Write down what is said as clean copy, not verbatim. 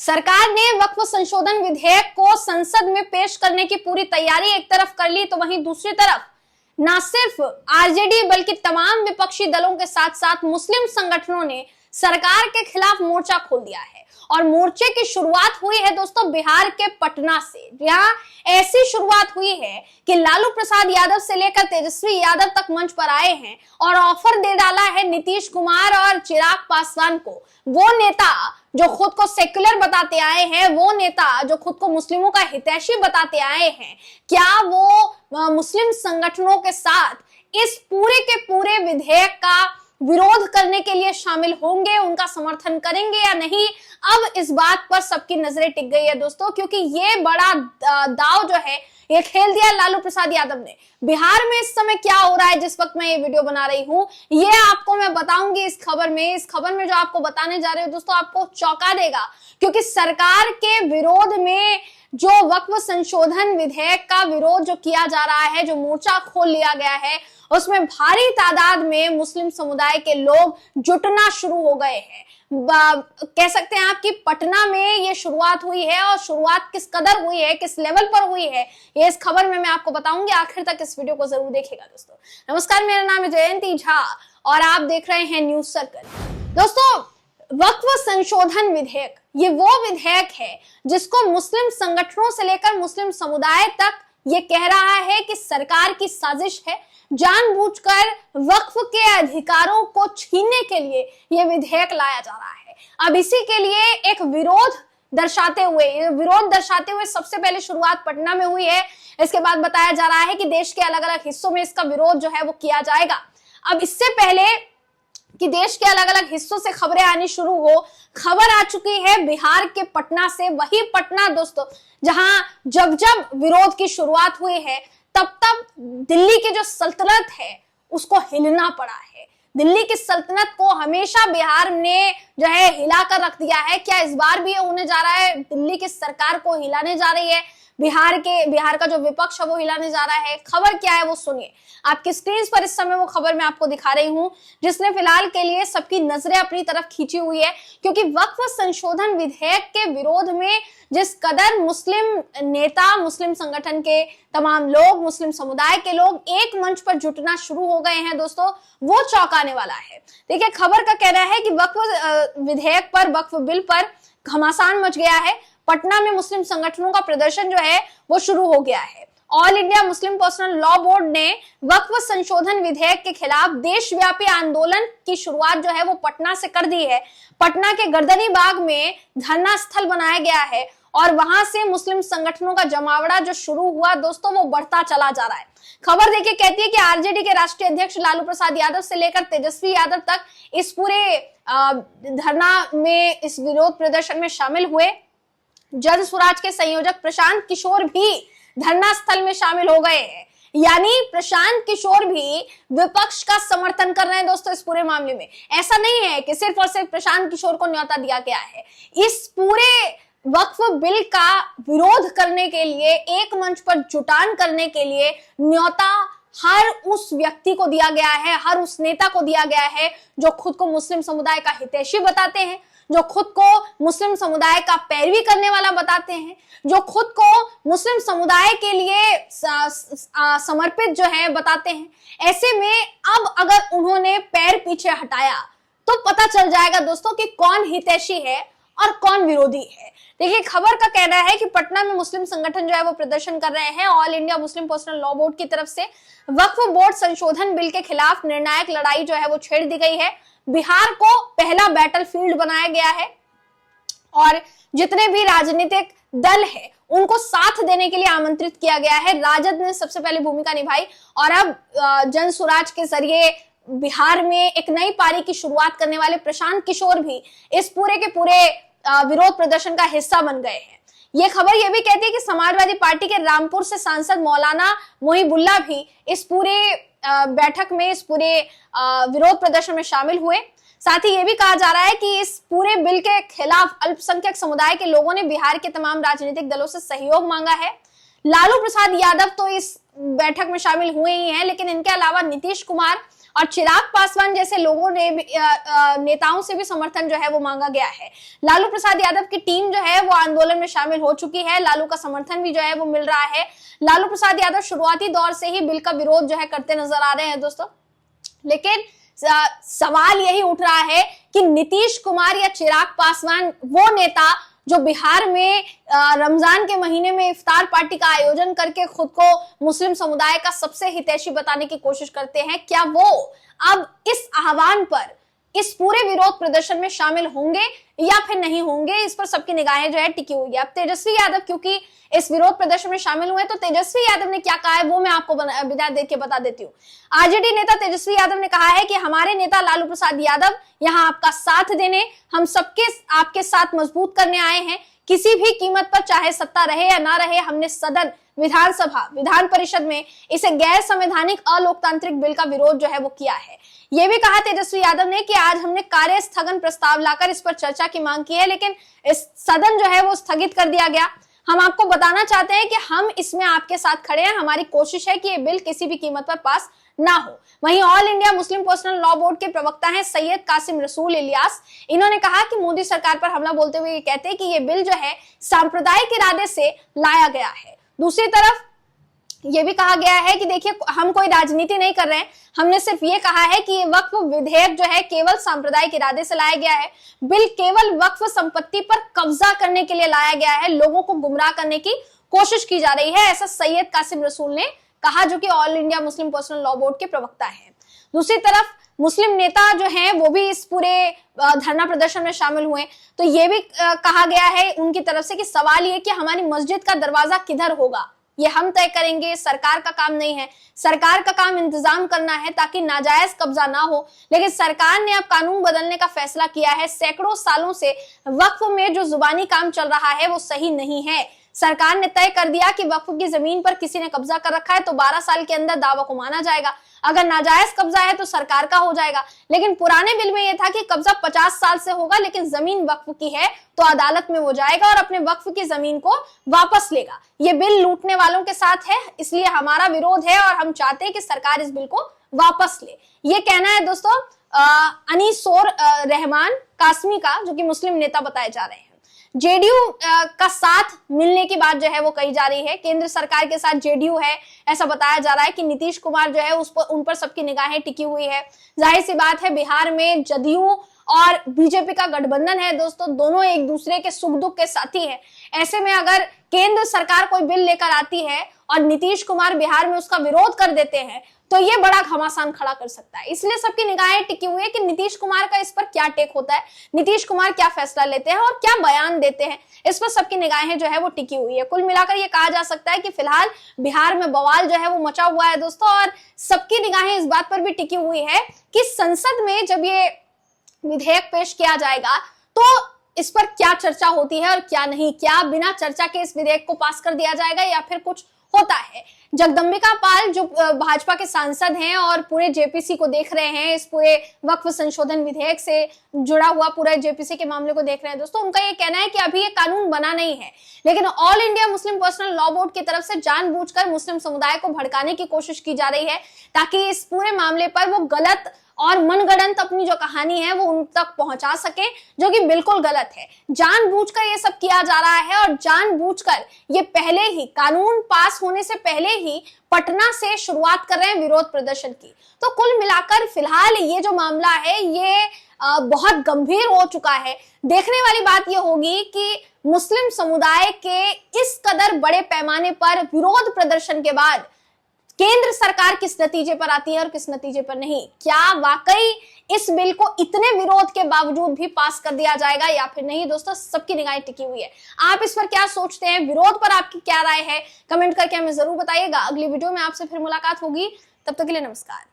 सरकार ने वक्फ संशोधन विधेयक को संसद में पेश करने की पूरी तैयारी एक तरफ कर ली, तो वहीं दूसरी तरफ न सिर्फ आरजेडी बल्कि तमाम विपक्षी दलों के साथ साथ मुस्लिम संगठनों ने सरकार के खिलाफ मोर्चा खोल दिया है। और मोर्चे की शुरुआत हुई है दोस्तों बिहार के पटना से, जहां ऐसी शुरुआत हुई है कि लालू प्रसाद यादव से लेकर तेजस्वी यादव तक मंच पर आए हैं और ऑफर दे डाला है नीतीश कुमार और चिराग पासवान को। वो नेता जो खुद को सेक्युलर बताते आए हैं, वो नेता जो खुद को मुस्लिमों का हितैषी बताते आए हैं, क्या वो मुस्लिम संगठनों के साथ इस पूरे के पूरे विधेयक का विरोध करने के लिए शामिल होंगे, उनका समर्थन करेंगे या नहीं? अब इस बात पर सबकी नजरें टिक गई है दोस्तों, क्योंकि ये बड़ा दाव जो है ये खेल दिया लालू प्रसाद यादव ने। बिहार में इस समय क्या हो रहा है, जिस वक्त मैं ये वीडियो बना रही हूं, ये आपको मैं बताऊंगी इस खबर में। इस खबर में जो आपको बताने जा रही हूं दोस्तों, आपको चौंका देगा, क्योंकि सरकार के विरोध में जो वक्फ संशोधन विधेयक का विरोध जो किया जा रहा है, जो मोर्चा खोल लिया गया है, उसमें भारी तादाद में मुस्लिम समुदाय के लोग जुटना शुरू हो गए हैं। कह सकते हैं आप कि पटना में ये शुरुआत हुई है, और शुरुआत किस कदर हुई है, किस लेवल पर हुई है, ये इस खबर में मैं आपको बताऊंगी। आखिर तक इस वीडियो को जरूर देखिएगा दोस्तों। नमस्कार, मेरा नाम है जयंती झा और आप देख रहे हैं न्यूज सर्कल। दोस्तों, वक्फ संशोधन विधेयक ये वो विधेयक है जिसको मुस्लिम संगठनों से लेकर मुस्लिम समुदाय तक ये कह रहा है कि सरकार की साजिश है, जानबूझकर वक्फ के अधिकारों को छीनने के लिए यह विधेयक लाया जा रहा है। अब इसी के लिए एक विरोध दर्शाते हुए सबसे पहले शुरुआत पटना में हुई है। इसके बाद बताया जा रहा है कि देश के अलग अलग हिस्सों में इसका विरोध जो है वो किया जाएगा। अब इससे पहले कि देश के अलग अलग हिस्सों से खबरें आनी शुरू हो, खबर आ चुकी है बिहार के पटना से। वही पटना दोस्तों जहां जब जब विरोध की शुरुआत हुई है, तब तब दिल्ली की जो सल्तनत है उसको हिलना पड़ा है। दिल्ली की सल्तनत को हमेशा बिहार ने जो है हिला कर रख दिया है। क्या इस बार भी ये होने जा रहा है? दिल्ली की सरकार को हिलाने जा रही है बिहार का जो विपक्ष है वो हिलाने जा रहा है। खबर क्या है वो सुनिए। आपकी स्क्रीन पर इस समय वो खबर मैं आपको दिखा रही हूं, जिसने फिलहाल के लिए सबकी नजरें अपनी तरफ खींची हुई है, क्योंकि वक्फ संशोधन विधेयक के विरोध में जिस कदर मुस्लिम नेता, मुस्लिम संगठन के तमाम लोग, मुस्लिम समुदाय के लोग एक मंच पर जुटना शुरू हो गए हैं दोस्तों, वो चौंकाने वाला है। देखिए, खबर का कहना है कि वक्फ विधेयक पर, वक्फ बिल पर घमासान मच गया है। पटना में मुस्लिम संगठनों का प्रदर्शन जो है वो शुरू हो गया है। All India Muslim personal law board ने वक्फ संशोधन विधेयक के खिलाफ देशव्यापी आंदोलन की शुरुआत जो है वो पटना से कर दी है। पटना के गर्दनी बाग में धरना स्थल बनाया गया है और वहां से मुस्लिम संगठनों का जमावड़ा जो शुरू हुआ दोस्तों वो बढ़ता चला जा रहा है। खबर देखिए, कहती है कि आरजेडी के राष्ट्रीय अध्यक्ष लालू प्रसाद यादव से लेकर तेजस्वी यादव तक इस पूरे धरना में, इस विरोध प्रदर्शन में शामिल हुए। जन स्वराज के संयोजक प्रशांत किशोर भी धरना स्थल में शामिल हो गए हैं। यानी प्रशांत किशोर भी विपक्ष का समर्थन कर रहे हैं दोस्तों इस पूरे मामले में। ऐसा नहीं है कि सिर्फ और सिर्फ प्रशांत किशोर को न्योता दिया गया है। इस पूरे वक्फ बिल का विरोध करने के लिए, एक मंच पर जुटान करने के लिए न्योता हर उस व्यक्ति को दिया गया है, हर उस नेता को दिया गया है जो खुद को मुस्लिम समुदाय का हितैषी बताते हैं, जो खुद को मुस्लिम समुदाय का पैरवी करने वाला बताते हैं, जो खुद को मुस्लिम समुदाय के लिए समर्पित जो है बताते हैं। ऐसे में अब अगर उन्होंने पैर पीछे हटाया तो पता चल जाएगा दोस्तों कि कौन हितैषी है और कौन विरोधी है। देखिए, खबर का कहना है कि पटना में मुस्लिम संगठन जो है वो प्रदर्शन कर रहे हैं। All India Muslim personal law board की तरफ से वक्फ बोर्ड संशोधन बिल के खिलाफ निर्णायक लड़ाई जो है वो छेड़ दी गई है। बिहार को पहला बैटलफील्ड बनाया गया है और जितने भी राजनीतिक दल है उनको साथ देने के लिए आमंत्रित किया गया है। राजद ने सबसे पहले भूमिका निभाई और अब जन स्वराज के जरिए बिहार में एक नई पारी की शुरुआत करने वाले प्रशांत किशोर भी इस पूरे के पूरे विरोध प्रदर्शन का हिस्सा बन गए हैं। ये खबर ये भी कहती है कि समाजवादी पार्टी के रामपुर से सांसद मौलाना मोहिबुल्ला भी इस पूरे बैठक में, इस पूरे विरोध प्रदर्शन में शामिल हुए। साथ ही ये भी कहा जा रहा है कि इस पूरे बिल के खिलाफ अल्पसंख्यक समुदाय के लोगों ने बिहार के तमाम राजनीतिक दलों से सहयोग मांगा है। लालू प्रसाद यादव तो इस बैठक में शामिल हुए ही हैं, लेकिन इनके अलावा नीतीश कुमार और चिराग पासवान जैसे लोगों ने नेताओं से भी समर्थन जो है वो मांगा गया है। लालू प्रसाद यादव की टीम जो है वो आंदोलन में शामिल हो चुकी है, लालू का समर्थन भी जो है वो मिल रहा है। लालू प्रसाद यादव शुरुआती दौर से ही बिल का विरोध जो है करते नजर आ रहे हैं दोस्तों, लेकिन सवाल यही उठ रहा है कि नीतीश कुमार या चिराग पासवान वो नेता जो बिहार में रमजान के महीने में इफ्तार पार्टी का आयोजन करके खुद को मुस्लिम समुदाय का सबसे हितैषी बताने की कोशिश करते हैं, क्या वो अब इस आह्वान पर इस पूरे विरोध प्रदर्शन में शामिल होंगे या फिर नहीं होंगे, इस पर सबकी निगाहें जो है टिकी हुई है। अब तेजस्वी यादव क्योंकि इस विरोध प्रदर्शन में शामिल हुए, तो तेजस्वी यादव ने क्या कहा है वो मैं आपको विदा दे के बता देती हूँ। आरजेडी नेता तेजस्वी यादव ने कहा है कि हमारे नेता लालू प्रसाद यादव यहाँ आपका साथ देने, हम सबके आपके साथ मजबूत करने आए हैं। किसी भी कीमत पर चाहे सत्ता रहे या ना रहे, हमने सदन, विधानसभा, विधान परिषद में इसे गैर संवैधानिक अलोकतांत्रिक बिल का विरोध जो है वो किया है। ये भी कहा तेजस्वी यादव ने कि आज हमने कार्य स्थगन प्रस्ताव लाकर इस पर चर्चा की मांग की है, लेकिन इस सदन जो है वो स्थगित कर दिया गया। हम आपको बताना चाहते हैं कि हम इसमें आपके साथ खड़े हैं, हमारी कोशिश है कि ये बिल किसी भी कीमत पर पास ना हो। वहीं all India Muslim personal law board के प्रवक्ता हैं सैयद कासिम रसूल इलियास, इन्होंने कहा कि मोदी सरकार पर हमला बोलते हुए ये कहते हैं कि ये बिल जो है सांप्रदायिक इरादे से लाया गया है। दूसरी तरफ ये भी कहा गया है कि देखिए हम कोई राजनीति नहीं कर रहे हैं, हमने सिर्फ ये कहा है कि ये वक्फ विधेयक जो है केवल सांप्रदायिक इरादे से लाया गया है। बिल केवल वक्फ संपत्ति पर कब्जा करने के लिए लाया गया है, लोगों को गुमराह करने की कोशिश की जा रही है, ऐसा सैयद कासिम रसूल ने कहा, जो कि all India Muslim personal law board के प्रवक्ता है। दूसरी तरफ मुस्लिम नेता जो हैं वो भी इस पूरे धरना प्रदर्शन में शामिल हुए, तो ये भी कहा गया है उनकी तरफ से कि सवाल ये कि हमारी मस्जिद का दरवाजा किधर होगा ये हम तय करेंगे, सरकार का काम नहीं है। सरकार का काम इंतजाम करना है ताकि नाजायज कब्जा ना हो, लेकिन सरकार ने अब कानून बदलने का फैसला किया है। सैकड़ों सालों से वक्फ में जो जुबानी काम चल रहा है वो सही नहीं है। सरकार ने तय कर दिया कि वक्फ की जमीन पर किसी ने कब्जा कर रखा है तो 12 साल के अंदर दावा को माना जाएगा, अगर नाजायज कब्जा है तो सरकार का हो जाएगा। लेकिन पुराने बिल में यह था कि कब्जा 50 साल से होगा, लेकिन जमीन वक्फ की है तो अदालत में वो जाएगा और अपने वक्फ की जमीन को वापस लेगा। ये बिल लूटने वालों के साथ है, इसलिए हमारा विरोध है और हम चाहते हैं कि सरकार इस बिल को वापस ले। ये कहना है दोस्तों अनीसोर रहमान कासमी का, जो कि मुस्लिम नेता बताए जा रहे हैं। जेडीयू का साथ मिलने की बात जो है वो कही जा रही है, केंद्र सरकार के साथ जेडीयू है ऐसा बताया जा रहा है कि नीतीश कुमार जो है उन पर सबकी निगाहें टिकी हुई है। जाहिर सी बात है बिहार में जदयू और बीजेपी का गठबंधन है दोस्तों, दोनों एक दूसरे के सुख दुख के साथी है। ऐसे में अगर केंद्र सरकार कोई बिल लेकर आती है और नीतीश कुमार बिहार में उसका विरोध कर देते हैं तो ये बड़ा घमासान खड़ा कर सकता है। इसलिए सबकी निगाहें टिकी हुई है कि नीतीश कुमार का इस पर क्या टेक होता है, नीतीश कुमार क्या फैसला लेते हैं और क्या बयान देते हैं, इस पर सबकी निगाहें जो है वो टिकी हुई है। कुल मिलाकर ये कहा जा सकता है कि फिलहाल बिहार में बवाल जो है वो मचा हुआ है दोस्तों, और सबकी निगाहें इस बात पर भी टिकी हुई है कि संसद में जब ये विधेयक पेश किया जाएगा तो इस पर क्या चर्चा होती है और क्या नहीं, क्या बिना चर्चा के इस विधेयक को पास कर दिया जाएगा या फिर कुछ होता है। जगदम्बिका पाल जो भाजपा के सांसद हैं और पूरे जेपीसी को देख रहे हैं, इस पूरे वक्फ संशोधन विधेयक से जुड़ा हुआ पूरे जेपीसी के मामले को देख रहे हैं दोस्तों, उनका ये कहना है कि अभी ये कानून बना नहीं है, लेकिन all India Muslim personal law board की तरफ से जानबूझकर मुस्लिम समुदाय को भड़काने की कोशिश की जा रही है ताकि इस पूरे मामले पर वो गलत और मनगढ़ंत अपनी जो कहानी है वो उन तक पहुंचा सके, जो कि बिल्कुल गलत है। जानबूझकर ये सब किया जा रहा है और जानबूझकर ये पहले ही कानून पास होने से पहले ही पटना से शुरुआत कर रहे हैं विरोध प्रदर्शन की। तो कुल मिलाकर फिलहाल ये जो मामला है ये बहुत गंभीर हो चुका है। देखने वाली बात ये होगी कि मुस्लिम समुदाय के इस कदर बड़े पैमाने पर विरोध प्रदर्शन के बाद केंद्र सरकार किस नतीजे पर आती है और किस नतीजे पर नहीं। क्या वाकई इस बिल को इतने विरोध के बावजूद भी पास कर दिया जाएगा या फिर नहीं, दोस्तों सबकी निगाहें टिकी हुई है। आप इस पर क्या सोचते हैं, विरोध पर आपकी क्या राय है, कमेंट करके हमें जरूर बताइएगा। अगली वीडियो में आपसे फिर मुलाकात होगी, तब तक के लिए नमस्कार।